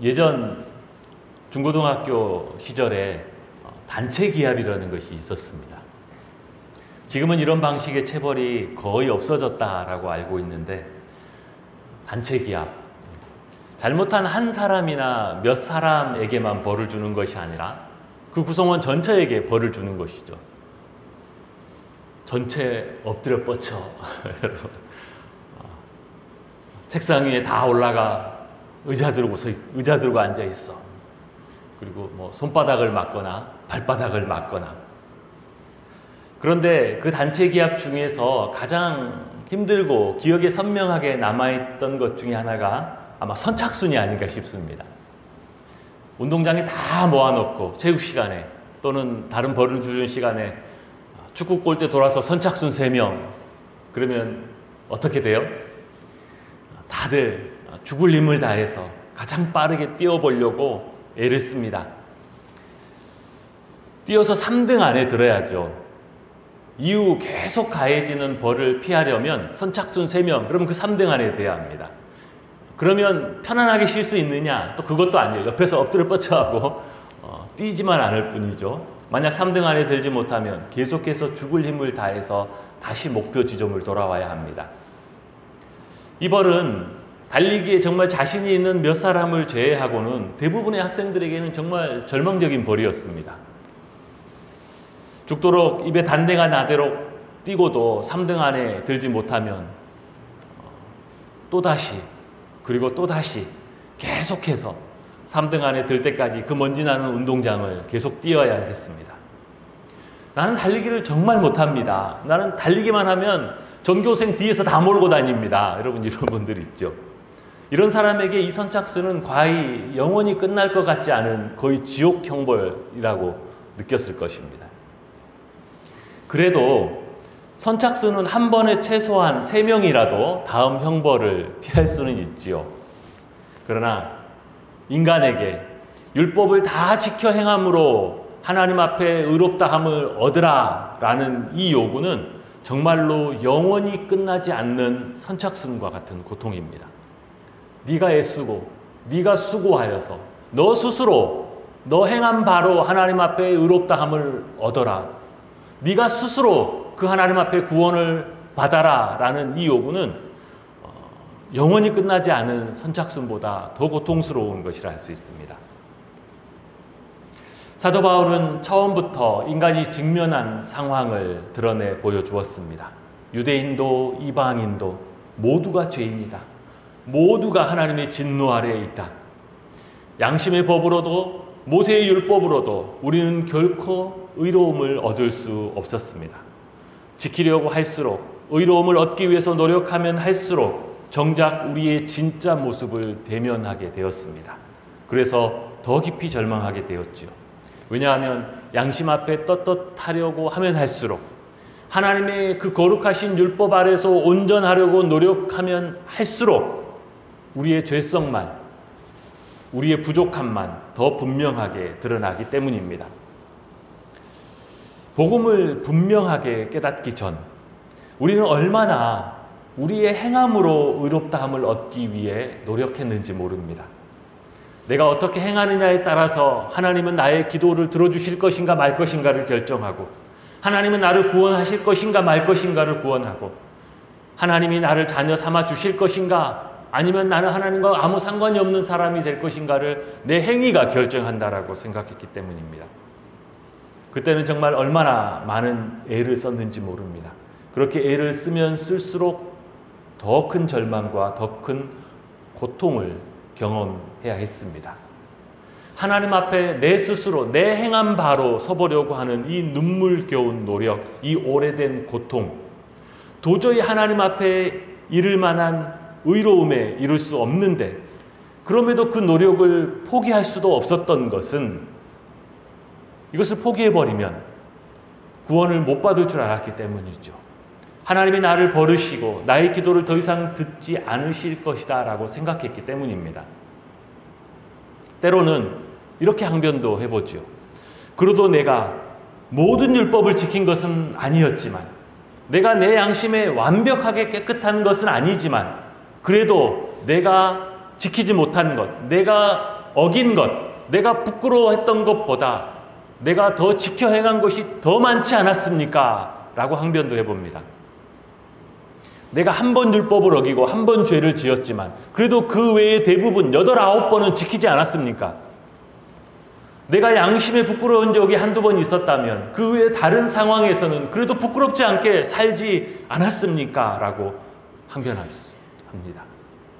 예전 중고등학교 시절에 단체 기합이라는 것이 있었습니다. 지금은 이런 방식의 체벌이 거의 없어졌다라고 알고 있는데, 단체 기합, 잘못한 한 사람이나 몇 사람에게만 벌을 주는 것이 아니라 그 구성원 전체에게 벌을 주는 것이죠. 전체 엎드려 뻗쳐. 여러분, 책상 위에 다 올라가 의자 들고 앉아 있어. 그리고 뭐 손바닥을 맞거나 발바닥을 맞거나. 그런데 그 단체 기합 중에서 가장 힘들고 기억에 선명하게 남아있던 것 중에 하나가 아마 선착순이 아닌가 싶습니다. 운동장에 다 모아놓고 체육 시간에 또는 다른 벌을 주는 시간에 축구 골대 돌아서 선착순 3명, 그러면 어떻게 돼요? 다들 죽을 힘을 다해서 가장 빠르게 뛰어보려고 애를 씁니다. 뛰어서 3등 안에 들어야죠. 이후 계속 가해지는 벌을 피하려면 선착순 3명, 그러면 그 3등 안에 돼야 합니다. 그러면 편안하게 쉴 수 있느냐? 또 그것도 아니에요. 옆에서 엎드려 뻗쳐하고 뛰지만 않을 뿐이죠. 만약 3등 안에 들지 못하면 계속해서 죽을 힘을 다해서 다시 목표 지점을 돌아와야 합니다. 이 벌은 달리기에 정말 자신이 있는 몇 사람을 제외하고는 대부분의 학생들에게는 정말 절망적인 벌이었습니다. 죽도록 입에 단내가 나도록 뛰고도 3등 안에 들지 못하면 또다시, 그리고 또다시 계속해서 3등 안에 들 때까지 그 먼지 나는 운동장을 계속 뛰어야 했습니다. 나는 달리기를 정말 못합니다. 나는 달리기만 하면 전교생 뒤에서 다 몰고 다닙니다. 여러분, 이런 분들 있죠. 이런 사람에게 이 선착순은 과히 영원히 끝날 것 같지 않은 거의 지옥 형벌이라고 느꼈을 것입니다. 그래도 선착순은 한 번에 최소한 3명이라도 다음 형벌을 피할 수는 있지요. 그러나 인간에게 율법을 다 지켜 행함으로 하나님 앞에 의롭다함을 얻으라 라는 이 요구는 정말로 영원히 끝나지 않는 선착순과 같은 고통입니다. 네가 애쓰고 네가 수고하여서 너 스스로 너 행한 바로 하나님 앞에 의롭다함을 얻어라. 네가 스스로 그 하나님 앞에 구원을 받아라 라는 이 요구는 영원히 끝나지 않은 선착순보다 더 고통스러운 것이라 할 수 있습니다. 사도 바울은 처음부터 인간이 직면한 상황을 드러내 보여주었습니다. 유대인도 이방인도 모두가 죄인이다. 모두가 하나님의 진노 아래에 있다. 양심의 법으로도 모세의 율법으로도 우리는 결코 의로움을 얻을 수 없었습니다. 지키려고 할수록, 의로움을 얻기 위해서 노력하면 할수록 정작 우리의 진짜 모습을 대면하게 되었습니다. 그래서 더 깊이 절망하게 되었지요. 왜냐하면 양심 앞에 떳떳하려고 하면 할수록, 하나님의 그 거룩하신 율법 아래서 온전하려고 노력하면 할수록 우리의 죄성만, 우리의 부족함만 더 분명하게 드러나기 때문입니다. 복음을 분명하게 깨닫기 전 우리는 얼마나 우리의 행함으로 의롭다함을 얻기 위해 노력했는지 모릅니다. 내가 어떻게 행하느냐에 따라서 하나님은 나의 기도를 들어주실 것인가 말 것인가를 결정하고, 하나님은 나를 구원하실 것인가 말 것인가를 구원하고, 하나님이 나를 자녀 삼아 주실 것인가 아니면 나는 하나님과 아무 상관이 없는 사람이 될 것인가를 내 행위가 결정한다라고 생각했기 때문입니다. 그때는 정말 얼마나 많은 애를 썼는지 모릅니다. 그렇게 애를 쓰면 쓸수록 더 큰 절망과 더 큰 고통을 경험해야 했습니다. 하나님 앞에 내 스스로 내 행한 바로 서보려고 하는 이 눈물겨운 노력, 이 오래된 고통, 도저히 하나님 앞에 이를 만한 의로움에 이룰 수 없는데 그럼에도 그 노력을 포기할 수도 없었던 것은, 이것을 포기해버리면 구원을 못 받을 줄 알았기 때문이죠. 하나님이 나를 버리시고 나의 기도를 더 이상 듣지 않으실 것이다 라고 생각했기 때문입니다. 때로는 이렇게 항변도 해보죠. 그래도 내가 모든 율법을 지킨 것은 아니었지만, 내가 내 양심에 완벽하게 깨끗한 것은 아니지만, 그래도 내가 지키지 못한 것, 내가 어긴 것, 내가 부끄러워했던 것보다 내가 더 지켜 행한 것이 더 많지 않았습니까? 라고 항변도 해봅니다. 내가 한 번 율법을 어기고 한 번 죄를 지었지만 그래도 그 외에 대부분 8, 9번은 지키지 않았습니까? 내가 양심에 부끄러운 적이 한두 번 있었다면 그 외에 다른 상황에서는 그래도 부끄럽지 않게 살지 않았습니까? 라고 항변합니다.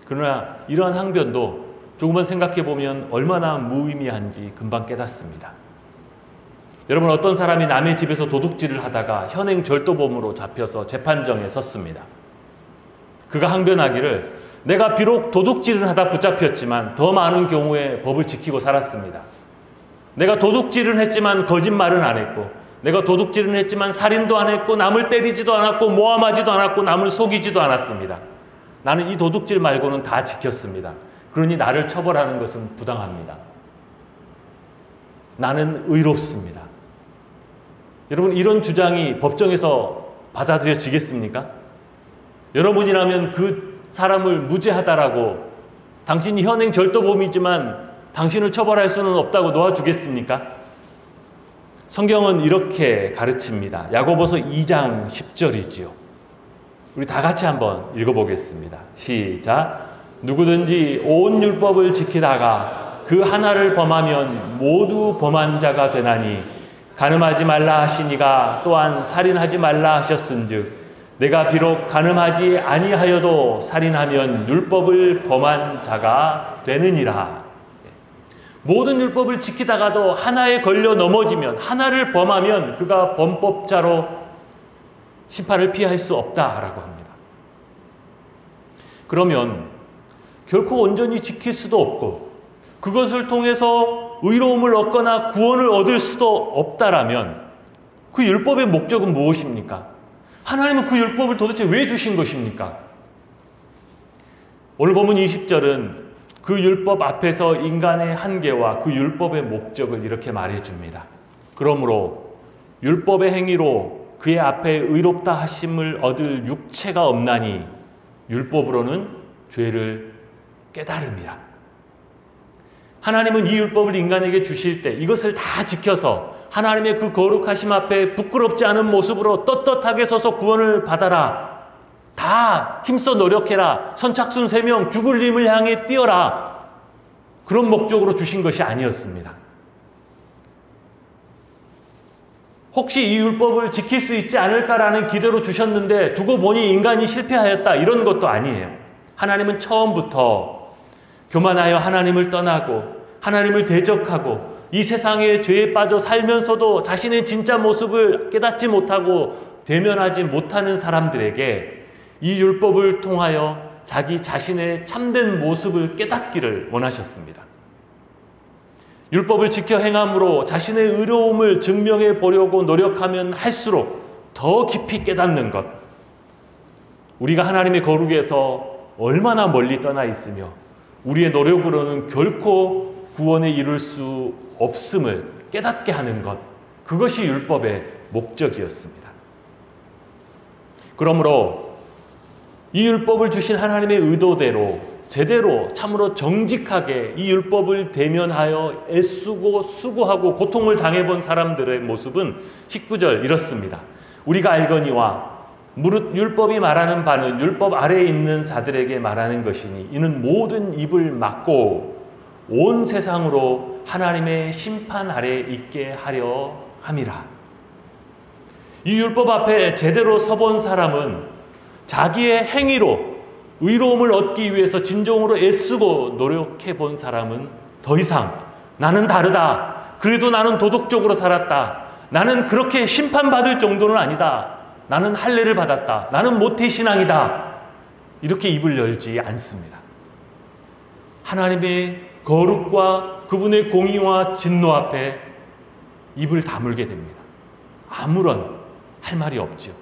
그러나 이러한 항변도 조금만 생각해 보면 얼마나 무의미한지 금방 깨닫습니다. 여러분, 어떤 사람이 남의 집에서 도둑질을 하다가 현행 절도범으로 잡혀서 재판정에 섰습니다. 그가 항변하기를 내가 비록 도둑질을 하다 붙잡혔지만 더 많은 경우에 법을 지키고 살았습니다. 내가 도둑질은 했지만 거짓말은 안 했고, 내가 도둑질은 했지만 살인도 안 했고, 남을 때리지도 않았고, 모함하지도 않았고, 남을 속이지도 않았습니다. 나는 이 도둑질 말고는 다 지켰습니다. 그러니 나를 처벌하는 것은 부당합니다. 나는 의롭습니다. 여러분, 이런 주장이 법정에서 받아들여지겠습니까? 여러분이라면 그 사람을 무죄하다라고, 당신이 현행 절도범이지만 당신을 처벌할 수는 없다고 놓아주겠습니까? 성경은 이렇게 가르칩니다. 야고보서 2장 10절이지요. 우리 다 같이 한번 읽어보겠습니다. 시작. 누구든지 온 율법을 지키다가 그 하나를 범하면 모두 범한 자가 되나니 간음하지 말라 하시니가 또한 살인하지 말라 하셨은즉 내가 비록 간음하지 아니하여도 살인하면 율법을 범한 자가 되느니라. 모든 율법을 지키다가도 하나에 걸려 넘어지면, 하나를 범하면 그가 범법자로 심판을 피할 수 없다라고 합니다. 그러면 결코 온전히 지킬 수도 없고 그것을 통해서 의로움을 얻거나 구원을 얻을 수도 없다라면 그 율법의 목적은 무엇입니까? 하나님은 그 율법을 도대체 왜 주신 것입니까? 오늘 본문 20절은 그 율법 앞에서 인간의 한계와 그 율법의 목적을 이렇게 말해줍니다. 그러므로 율법의 행위로 그의 앞에 의롭다 하심을 얻을 육체가 없나니 율법으로는 죄를 깨달음이라. 하나님은 이 율법을 인간에게 주실 때 이것을 다 지켜서 하나님의 그 거룩하심 앞에 부끄럽지 않은 모습으로 떳떳하게 서서 구원을 받아라. 다 힘써 노력해라. 선착순 3명 죽을 님을 향해 뛰어라. 그런 목적으로 주신 것이 아니었습니다. 혹시 이 율법을 지킬 수 있지 않을까라는 기대로 주셨는데 두고 보니 인간이 실패하였다, 이런 것도 아니에요. 하나님은 처음부터 교만하여 하나님을 떠나고 하나님을 대적하고 이 세상의 죄에 빠져 살면서도 자신의 진짜 모습을 깨닫지 못하고 대면하지 못하는 사람들에게 이 율법을 통하여 자기 자신의 참된 모습을 깨닫기를 원하셨습니다. 율법을 지켜 행함으로 자신의 의로움을 증명해 보려고 노력하면 할수록 더 깊이 깨닫는 것, 우리가 하나님의 거룩에서 얼마나 멀리 떠나 있으며 우리의 노력으로는 결코 구원에 이룰 수 없음을 깨닫게 하는 것, 그것이 율법의 목적이었습니다. 그러므로 이 율법을 주신 하나님의 의도대로 제대로 참으로 정직하게 이 율법을 대면하여 애쓰고 수고하고 고통을 당해본 사람들의 모습은 19절 이렇습니다. 우리가 알거니와 무릇 율법이 말하는 바는 율법 아래에 있는 자들에게 말하는 것이니 이는 모든 입을 막고 온 세상으로 하나님의 심판 아래에 있게 하려 함이라. 이 율법 앞에 제대로 서본 사람은 자기의 행위로 의로움을 얻기 위해서 진정으로 애쓰고 노력해 본 사람은 더 이상 나는 다르다, 그래도 나는 도덕적으로 살았다, 나는 그렇게 심판받을 정도는 아니다, 나는 할례를 받았다, 나는 모태신앙이다, 이렇게 입을 열지 않습니다. 하나님의 거룩과 그분의 공의와 진노 앞에 입을 다물게 됩니다. 아무런 할 말이 없죠.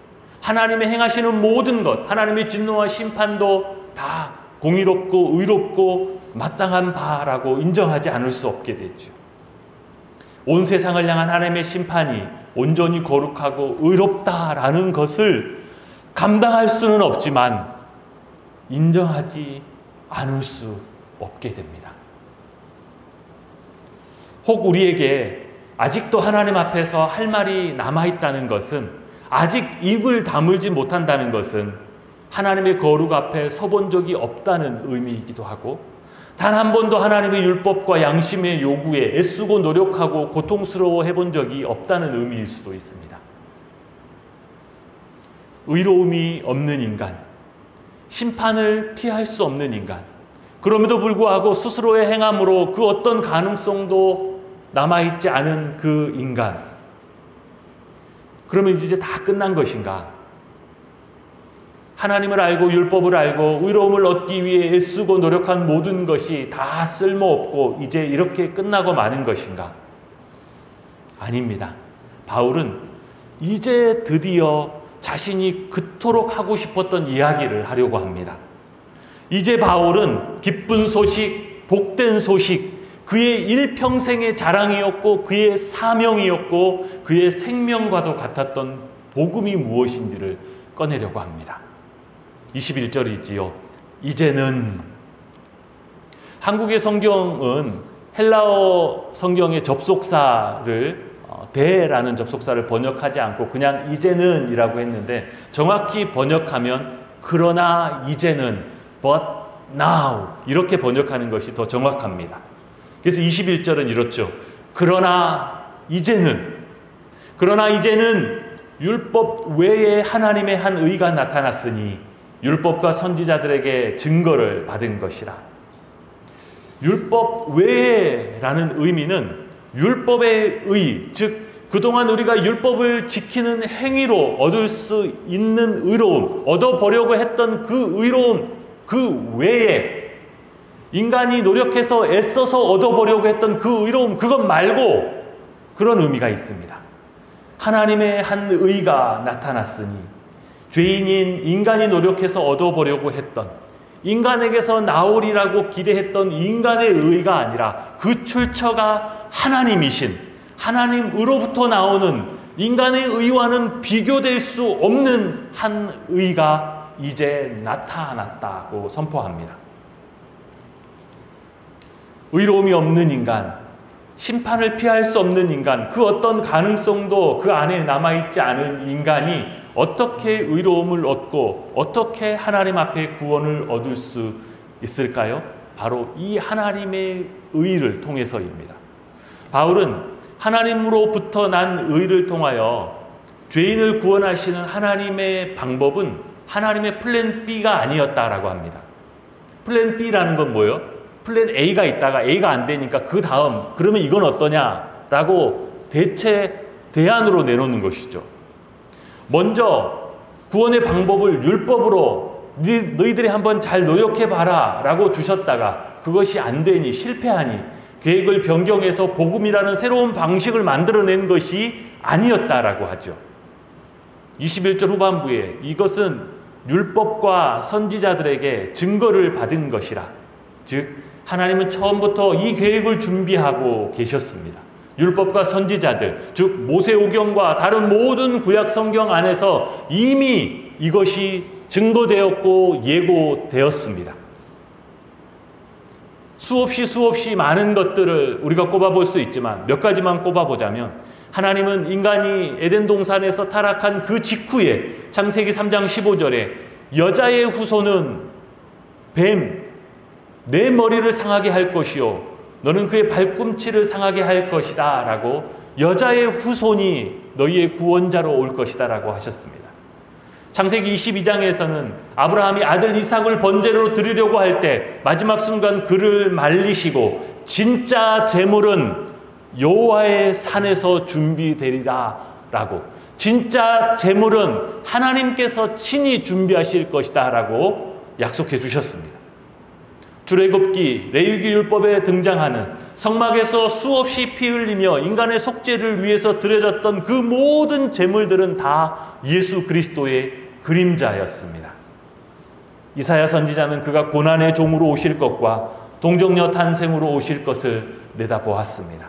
하나님의 행하시는 모든 것, 하나님의 진노와 심판도 다 공의롭고 의롭고 마땅한 바라고 인정하지 않을 수 없게 되죠. 온 세상을 향한 하나님의 심판이 온전히 거룩하고 의롭다라는 것을 감당할 수는 없지만 인정하지 않을 수 없게 됩니다. 혹 우리에게 아직도 하나님 앞에서 할 말이 남아있다는 것은, 아직 입을 다물지 못한다는 것은 하나님의 거룩 앞에 서본 적이 없다는 의미이기도 하고, 단 한 번도 하나님의 율법과 양심의 요구에 애쓰고 노력하고 고통스러워 해본 적이 없다는 의미일 수도 있습니다. 의로움이 없는 인간, 심판을 피할 수 없는 인간, 그럼에도 불구하고 스스로의 행함으로 그 어떤 가능성도 남아있지 않은 그 인간, 그러면 이제 다 끝난 것인가? 하나님을 알고 율법을 알고 의로움을 얻기 위해 애쓰고 노력한 모든 것이 다 쓸모없고 이제 이렇게 끝나고 마는 것인가? 아닙니다. 바울은 이제 드디어 자신이 그토록 하고 싶었던 이야기를 하려고 합니다. 이제 바울은 기쁜 소식, 복된 소식, 그의 일평생의 자랑이었고 그의 사명이었고 그의 생명과도 같았던 복음이 무엇인지를 꺼내려고 합니다. 21절이 있지요. 이제는, 한국의 성경은 헬라어 성경의 접속사를 대라는 접속사를 번역하지 않고 그냥 이제는 이라고 했는데, 정확히 번역하면 그러나 이제는, but now 이렇게 번역하는 것이 더 정확합니다. 그래서 21절은 이렇죠. 그러나 이제는 율법 외에 하나님의 한 의가 나타났으니 율법과 선지자들에게 증거를 받은 것이라. 율법 외에라는 의미는 율법의 의, 즉 그동안 우리가 율법을 지키는 행위로 얻을 수 있는 의로움, 얻어보려고 했던 그 의로움, 그 외에 인간이 노력해서 애써서 얻어보려고 했던 그 의로움, 그것 말고 그런 의미가 있습니다. 하나님의 한 의가 나타났으니, 죄인인 인간이 노력해서 얻어보려고 했던, 인간에게서 나오리라고 기대했던 인간의 의가 아니라 그 출처가 하나님이신, 하나님으로부터 나오는 인간의 의와는 비교될 수 없는 한 의가 이제 나타났다고 선포합니다. 의로움이 없는 인간, 심판을 피할 수 없는 인간, 그 어떤 가능성도 그 안에 남아있지 않은 인간이 어떻게 의로움을 얻고 어떻게 하나님 앞에 구원을 얻을 수 있을까요? 바로 이 하나님의 의를 통해서입니다. 바울은 하나님으로부터 난 의를 통하여 죄인을 구원하시는 하나님의 방법은 하나님의 플랜 B가 아니었다라고 합니다. 플랜 B라는 건 뭐예요? 플랜 A가 있다가 A가 안 되니까 그 다음, 그러면 이건 어떠냐라고 대안으로 내놓는 것이죠. 먼저 구원의 방법을 율법으로 너희들이 한번 잘 노력해봐라 라고 주셨다가 그것이 안 되니, 실패하니 계획을 변경해서 복음이라는 새로운 방식을 만들어낸 것이 아니었다라고 하죠. 21절 후반부에 이것은 율법과 선지자들에게 증거를 받은 것이라, 즉 하나님은 처음부터 이 계획을 준비하고 계셨습니다. 율법과 선지자들, 즉 모세오경과 다른 모든 구약 성경 안에서 이미 이것이 증거되었고 예고되었습니다. 수없이 많은 것들을 우리가 꼽아볼 수 있지만 몇 가지만 꼽아보자면, 하나님은 인간이 에덴 동산에서 타락한 그 직후에 창세기 3장 15절에 여자의 후손은 뱀, 내 머리를 상하게 할 것이요 너는 그의 발꿈치를 상하게 할 것이다 라고, 여자의 후손이 너희의 구원자로 올 것이다 라고 하셨습니다. 창세기 22장에서는 아브라함이 아들 이삭을 번제로 드리려고 할 때 마지막 순간 그를 말리시고 진짜 제물은 여호와의 산에서 준비되리라 라고, 진짜 제물은 하나님께서 친히 준비하실 것이다 라고 약속해 주셨습니다. 출애굽기, 레위기 율법에 등장하는 성막에서 수없이 피 흘리며 인간의 속죄를 위해서 드려졌던 그 모든 제물들은 다 예수 그리스도의 그림자였습니다. 이사야 선지자는 그가 고난의 종으로 오실 것과 동정녀 탄생으로 오실 것을 내다보았습니다.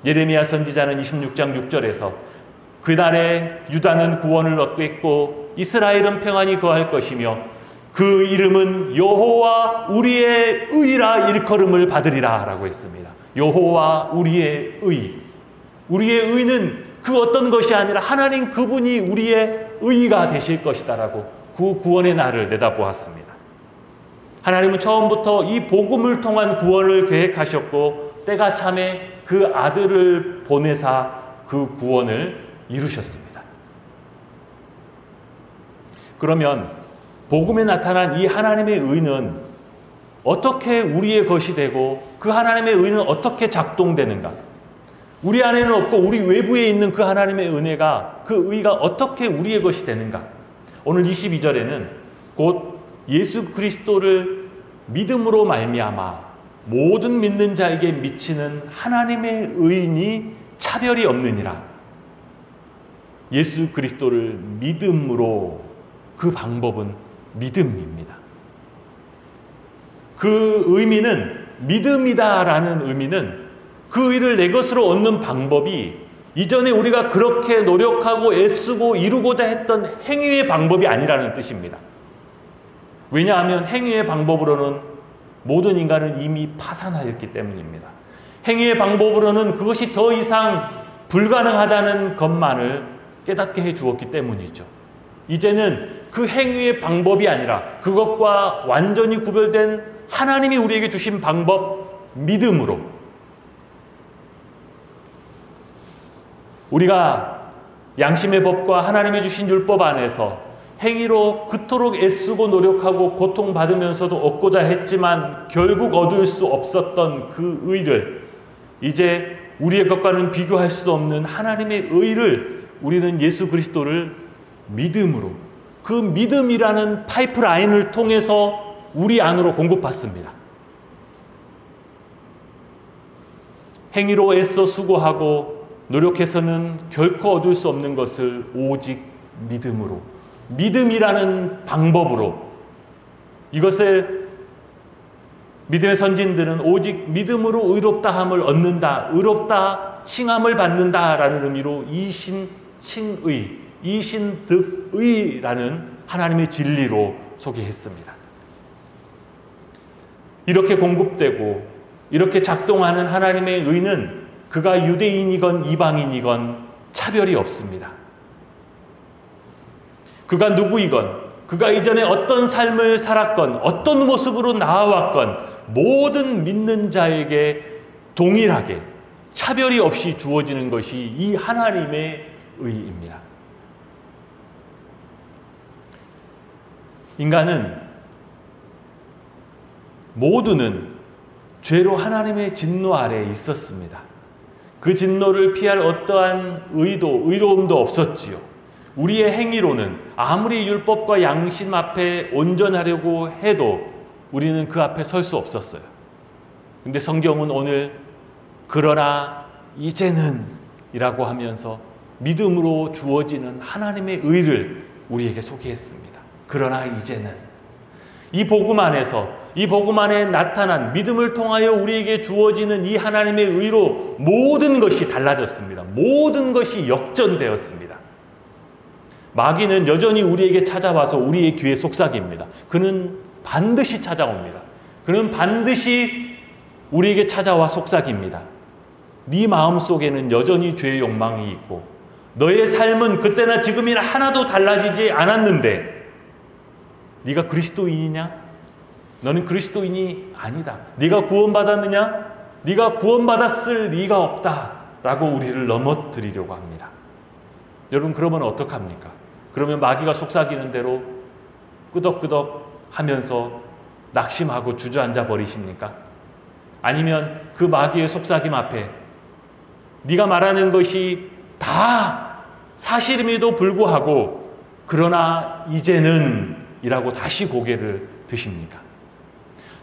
예레미야 선지자는 26장 6절에서 그날에 유다는 구원을 얻겠고 이스라엘은 평안히 거할 것이며 그 이름은 여호와 우리의 의라 일컬음을 받으리라 라고 했습니다. 여호와 우리의 의. 우리의 의는 그 어떤 것이 아니라 하나님 그분이 우리의 의가 되실 것이다 라고 그 구원의 날을 내다보았습니다. 하나님은 처음부터 이 복음을 통한 구원을 계획하셨고 때가 참에 그 아들을 보내사 그 구원을 이루셨습니다. 그러면 복음에 나타난 이 하나님의 의는 어떻게 우리의 것이 되고 그 하나님의 의는 어떻게 작동되는가? 우리 안에는 없고 우리 외부에 있는 그 하나님의 은혜가 그 의가 어떻게 우리의 것이 되는가? 오늘 22절에는 곧 예수 그리스도를 믿음으로 말미암아 모든 믿는 자에게 미치는 하나님의 의인이 차별이 없느니라. 예수 그리스도를 믿음으로, 그 방법은 믿음입니다. 그 의미는, 믿음이다라는 의미는 그 의를 내 것으로 얻는 방법이 이전에 우리가 그렇게 노력하고 애쓰고 이루고자 했던 행위의 방법이 아니라는 뜻입니다. 왜냐하면 행위의 방법으로는 모든 인간은 이미 파산하였기 때문입니다. 행위의 방법으로는 그것이 더 이상 불가능하다는 것만을 깨닫게 해 주었기 때문이죠. 이제는 그 행위의 방법이 아니라 그것과 완전히 구별된 하나님이 우리에게 주신 방법, 믿음으로 우리가 양심의 법과 하나님이 주신 율법 안에서 행위로 그토록 애쓰고 노력하고 고통받으면서도 얻고자 했지만 결국 얻을 수 없었던 그 의를, 이제 우리의 것과는 비교할 수도 없는 하나님의 의를 우리는 예수 그리스도를 믿음으로, 그 믿음이라는 파이프라인을 통해서 우리 안으로 공급받습니다. 행위로 애써 수고하고 노력해서는 결코 얻을 수 없는 것을 오직 믿음으로, 믿음이라는 방법으로, 이것을 믿음의 선진들은 오직 믿음으로 의롭다함을 얻는다, 의롭다 칭함을 받는다라는 의미로 이신칭의, 이신득의라는 하나님의 진리로 소개했습니다. 이렇게 공급되고 이렇게 작동하는 하나님의 의는 그가 유대인이건 이방인이건 차별이 없습니다. 그가 누구이건, 그가 이전에 어떤 삶을 살았건, 어떤 모습으로 나아왔건 모든 믿는 자에게 동일하게 차별이 없이 주어지는 것이 이 하나님의 의입니다. 인간은 모두는 죄로 하나님의 진노 아래에 있었습니다. 그 진노를 피할 어떠한 의로움도 없었지요. 우리의 행위로는 아무리 율법과 양심 앞에 온전하려고 해도 우리는 그 앞에 설 수 없었어요. 근데 성경은 오늘 그러나 이제는 이라고 하면서 믿음으로 주어지는 하나님의 의를 우리에게 소개했습니다. 그러나 이제는 이 복음 안에서, 이 복음 안에 나타난 믿음을 통하여 우리에게 주어지는 이 하나님의 의로 모든 것이 달라졌습니다. 모든 것이 역전되었습니다. 마귀는 여전히 우리에게 찾아와서 우리의 귀에 속삭입니다. 그는 반드시 찾아옵니다. 그는 반드시 우리에게 찾아와 속삭입니다. 네 마음속에는 여전히 죄의 욕망이 있고 너의 삶은 그때나 지금이나 하나도 달라지지 않았는데 네가 그리스도인이냐? 너는 그리스도인이 아니다. 네가 구원받았느냐? 네가 구원받았을 리가 없다 라고 우리를 넘어뜨리려고 합니다. 여러분, 그러면 어떡합니까? 그러면 마귀가 속삭이는 대로 끄덕끄덕 하면서 낙심하고 주저앉아 버리십니까? 아니면 그 마귀의 속삭임 앞에 네가 말하는 것이 다 사실임에도 불구하고 그러나 이제는 이라고 다시 고개를 드십니까?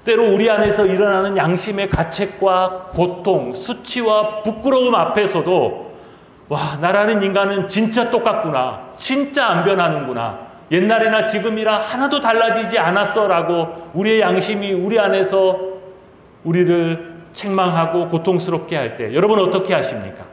때로 우리 안에서 일어나는 양심의 가책과 고통, 수치와 부끄러움 앞에서도 와, 나라는 인간은 진짜 똑같구나, 진짜 안 변하는구나, 옛날이나 지금이라 하나도 달라지지 않았어 라고 우리의 양심이 우리 안에서 우리를 책망하고 고통스럽게 할 때 여러분 어떻게 하십니까?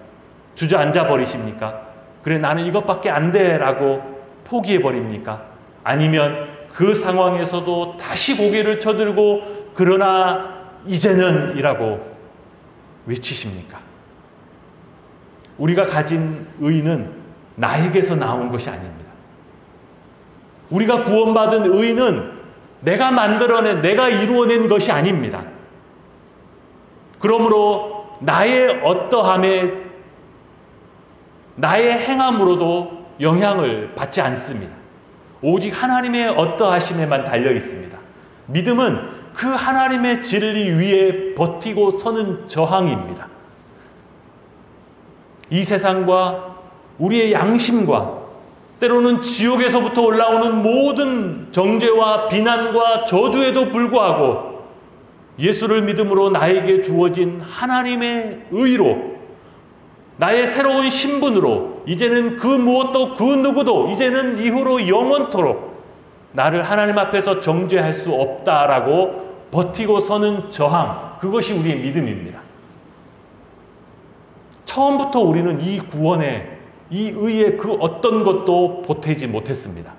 주저앉아 버리십니까? 그래, 나는 이것밖에 안 돼 라고 포기해 버립니까? 아니면 그 상황에서도 다시 고개를 쳐들고 그러나 이제는 이라고 외치십니까? 우리가 가진 의는 나에게서 나온 것이 아닙니다. 우리가 구원받은 의는 내가 만들어낸, 내가 이루어낸 것이 아닙니다. 그러므로 나의 어떠함에, 나의 행함으로도 영향을 받지 않습니다. 오직 하나님의 어떠하심에만 달려 있습니다. 믿음은 그 하나님의 진리 위에 버티고 서는 저항입니다. 이 세상과 우리의 양심과 때로는 지옥에서부터 올라오는 모든 정죄와 비난과 저주에도 불구하고 예수를 믿음으로 나에게 주어진 하나님의 의로, 나의 새로운 신분으로 이제는 그 무엇도 그 누구도 이제는 이후로 영원토록 나를 하나님 앞에서 정죄할 수 없다라고 버티고 서는 저항, 그것이 우리의 믿음입니다. 처음부터 우리는 이 구원에, 이 의에 그 어떤 것도 보태지 못했습니다.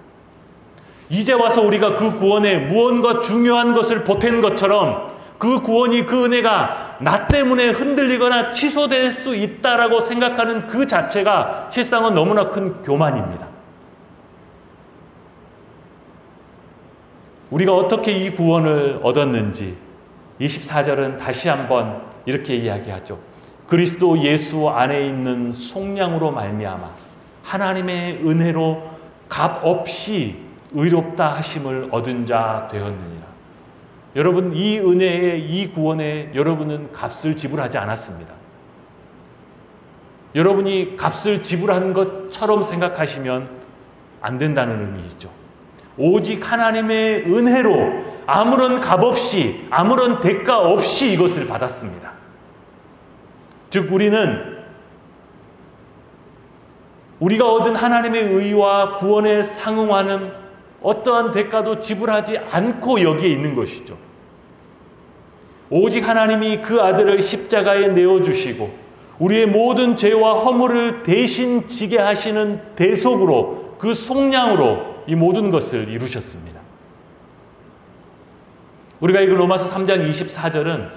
이제 와서 우리가 그 구원에 무언가 중요한 것을 보탠 것처럼 그 구원이, 그 은혜가 나 때문에 흔들리거나 취소될 수 있다라고 생각하는 그 자체가 실상은 너무나 큰 교만입니다. 우리가 어떻게 이 구원을 얻었는지 24절은 다시 한번 이렇게 이야기하죠. 그리스도 예수 안에 있는 속량으로 말미암아 하나님의 은혜로 값 없이 의롭다 하심을 얻은 자 되었느니라. 여러분, 이 은혜에, 이 구원에 여러분은 값을 지불하지 않았습니다. 여러분이 값을 지불한 것처럼 생각하시면 안 된다는 의미이죠. 오직 하나님의 은혜로 아무런 값 없이, 아무런 대가 없이 이것을 받았습니다. 즉 우리가 얻은 하나님의 의와 구원에 상응하는 어떠한 대가도 지불하지 않고 여기에 있는 것이죠. 오직 하나님이 그 아들을 십자가에 내어주시고 우리의 모든 죄와 허물을 대신 지게 하시는 대속으로, 그 속량으로 이 모든 것을 이루셨습니다. 우리가 읽은 로마서 3장 24절은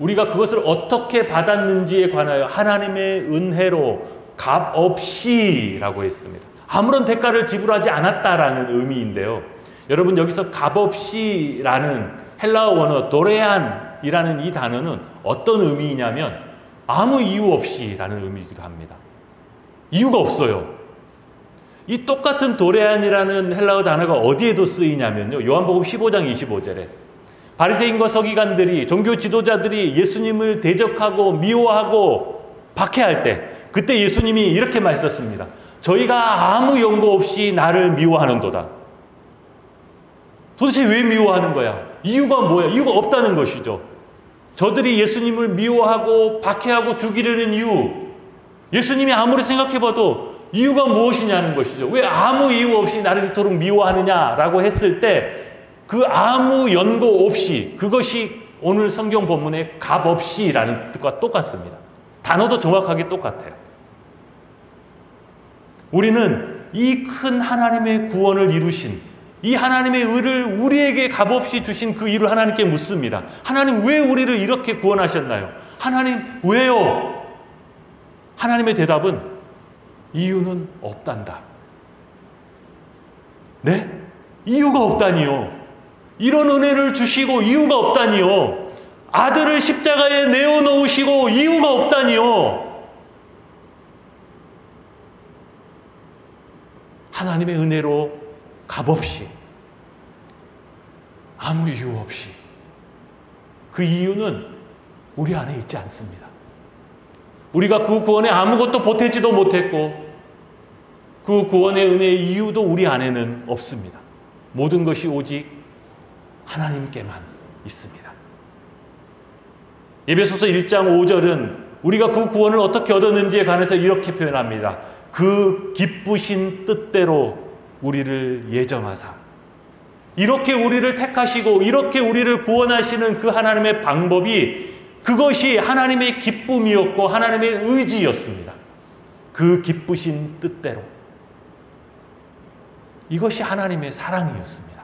우리가 그것을 어떻게 받았는지에 관하여 하나님의 은혜로 값 없이 라고 했습니다. 아무런 대가를 지불하지 않았다라는 의미인데요. 여러분, 여기서 값 없이 라는 헬라어 원어 도레안이라는 이 단어는 어떤 의미이냐면 아무 이유 없이 라는 의미이기도 합니다. 이유가 없어요. 이 똑같은 도레안이라는 헬라어 단어가 어디에도 쓰이냐면요, 요한복음 15장 25절에 바리새인과 서기관들이, 종교 지도자들이 예수님을 대적하고 미워하고 박해할 때, 그때 예수님이 이렇게 말씀하셨습니다. 저희가 아무 연고 없이 나를 미워하는도다. 도대체 왜 미워하는 거야? 이유가 뭐야? 이유가 없다는 것이죠. 저들이 예수님을 미워하고 박해하고 죽이려는 이유, 예수님이 아무리 생각해봐도 이유가 무엇이냐는 것이죠. 왜 아무 이유 없이 나를 이토록 미워하느냐라고 했을 때 그 아무 연고 없이, 그것이 오늘 성경 본문의 값 없이라는 뜻과 똑같습니다. 단어도 정확하게 똑같아요. 우리는 이 큰 하나님의 구원을 이루신, 이 하나님의 의를 우리에게 값없이 주신 그 일을 하나님께 묻습니다. 하나님, 왜 우리를 이렇게 구원하셨나요? 하나님, 왜요? 하나님의 대답은 이유는 없단다. 네? 이유가 없다니요. 이런 은혜를 주시고 이유가 없다니요. 아들을 십자가에 내어놓으시고 이유가 없다니요. 하나님의 은혜로 값없이, 아무 이유 없이, 그 이유는 우리 안에 있지 않습니다. 우리가 그 구원에 아무것도 보태지도 못했고 그 구원의 은혜의 이유도 우리 안에는 없습니다. 모든 것이 오직 하나님께만 있습니다. 에베소서 1장 5절은 우리가 그 구원을 어떻게 얻었는지에 관해서 이렇게 표현합니다. 그 기쁘신 뜻대로 우리를 예정하사, 이렇게 우리를 택하시고 이렇게 우리를 구원하시는 그 하나님의 방법이, 그것이 하나님의 기쁨이었고 하나님의 의지였습니다. 그 기쁘신 뜻대로. 이것이 하나님의 사랑이었습니다.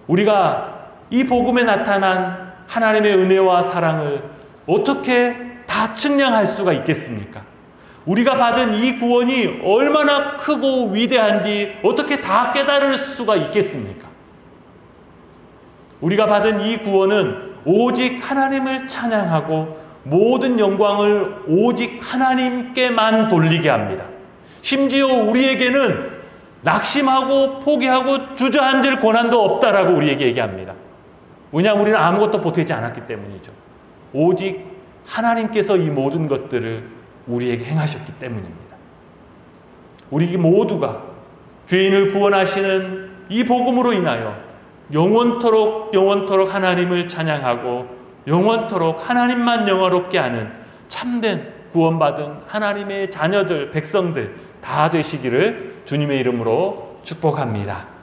우리가 이 복음에 나타난 하나님의 은혜와 사랑을 어떻게 다 측량할 수가 있겠습니까? 우리가 받은 이 구원이 얼마나 크고 위대한지 어떻게 다 깨달을 수가 있겠습니까? 우리가 받은 이 구원은 오직 하나님을 찬양하고 모든 영광을 오직 하나님께만 돌리게 합니다. 심지어 우리에게는 낙심하고 포기하고 주저앉을 권한도 없다라고 우리에게 얘기합니다. 왜냐하면 우리는 아무것도 보태지 않았기 때문이죠. 오직 하나님께서 이 모든 것들을 우리에게 행하셨기 때문입니다. 우리 모두가 죄인을 구원하시는 이 복음으로 인하여 영원토록 하나님을 찬양하고 영원토록 하나님만 영화롭게 하는 참된 구원받은 하나님의 자녀들, 백성들 다 되시기를 주님의 이름으로 축복합니다.